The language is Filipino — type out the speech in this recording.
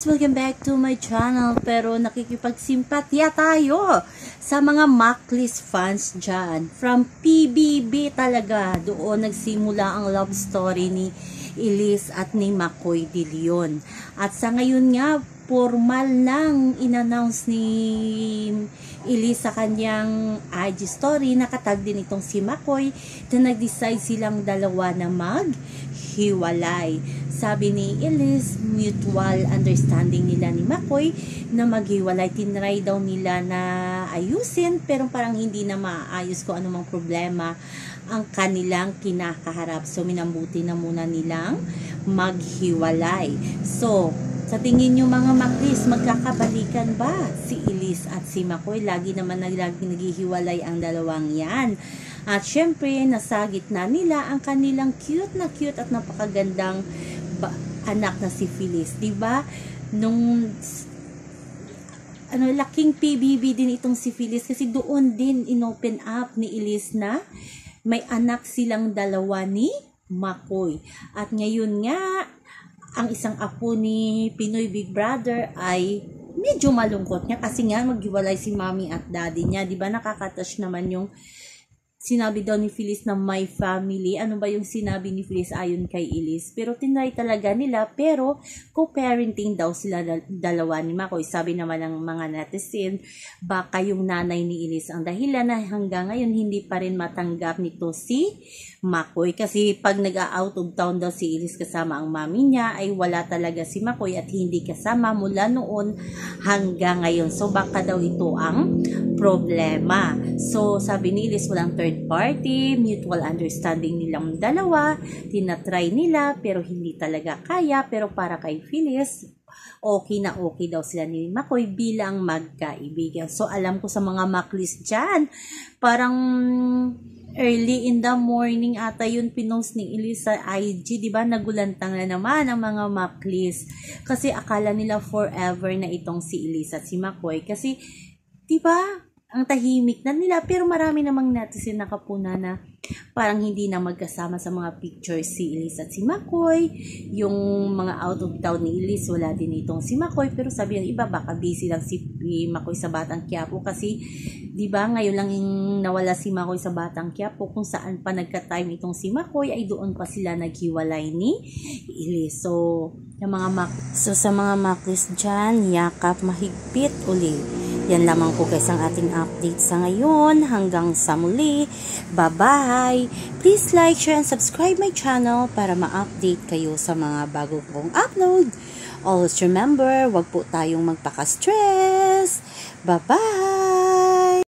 welcome back to my channel. Pero nakikipagsimpatya tayo sa mga Maclis fans dyan. From PBB talaga, doon nagsimula ang love story ni Elise at ni Makoy De Leon. At sa ngayon nga, formal lang in-announce ni Elise sa kanyang IG story, nakatag din itong si Makoy na nag-decide silang dalawa na maghiwalay. Sabi ni Elise, mutual understanding nila ni Makoy na maghiwalay. Tinry daw nila na ayusin pero parang hindi na maayos kung anumang problema ang kanilang kinakaharap. So minambuti na muna nilang maghiwalay. So sa tingin nyo mga Maclis, magkakabalikan ba si Elise at si Makoy? Lagi naman naghihiwalay ang dalawang yan. At syempre, nasa gitna nila ang kanilang cute at napakagandang anak na si Phyllis. Diba? Nung laking PBB din itong si Phyllis kasi doon din inopen up ni Elise na may anak silang dalawa ni Makoy. At ngayon nga, ang isang apo ni Pinoy Big Brother ay medyo malungkot niya kasi nga maghiwalay si mommy at daddy niya. Diba nakakatouch naman yung sinabi daw ni Phyllis na my family. Ano ba yung sinabi ni Phyllis ayon kay Elise? Pero tinry talaga nila, pero co-parenting daw sila dalawa ni Makoy. Sabi naman ng mga netizen, baka yung nanay ni Elise ang dahilan na hanggang ngayon hindi pa rin matanggap nito si Makoy. Kasi pag nag-out of town daw si Elise kasama ang mami niya, ay wala talaga si Makoy at hindi kasama mula noon hanggang ngayon. So baka daw ito ang problema. So sabi ni Elise, walang third party, mutual understanding nilang dalawa, tinatry nila pero hindi talaga kaya. Pero para kay Phyllis, okay na okay daw sila ni Makoy bilang magkaibigan. So alam ko sa mga Maclis dyan, parang early in the morning ata yun pinost ni Elise sa IG, diba? Nagulantang na naman ang mga Maclis kasi akala nila forever na itong si Elise at si Makoy kasi diba ang tahimik na nila, pero marami namang netizen nakapuna na parang hindi na magkasama sa mga pictures si Elise at si Makoy. Yung mga out of town ni Elise, wala din itong si Makoy, pero sabi ng iba baka busy lang si Makoy sa Batang Quiapo kasi diba ngayon lang yung nawala si Makoy sa Batang Quiapo, kung saan pa nagka-time itong si Makoy ay doon pa sila naghiwalay ni Elise. So sa mga Maclis dyan, yakap mahigpit uli. Yan lamang po guys ang ating update sa ngayon. Hanggang sa muli. Bye-bye! Please like, share, and subscribe my channel para ma-update kayo sa mga bago kong upload. Always remember, wag po tayong magpaka-stress. Bye-bye!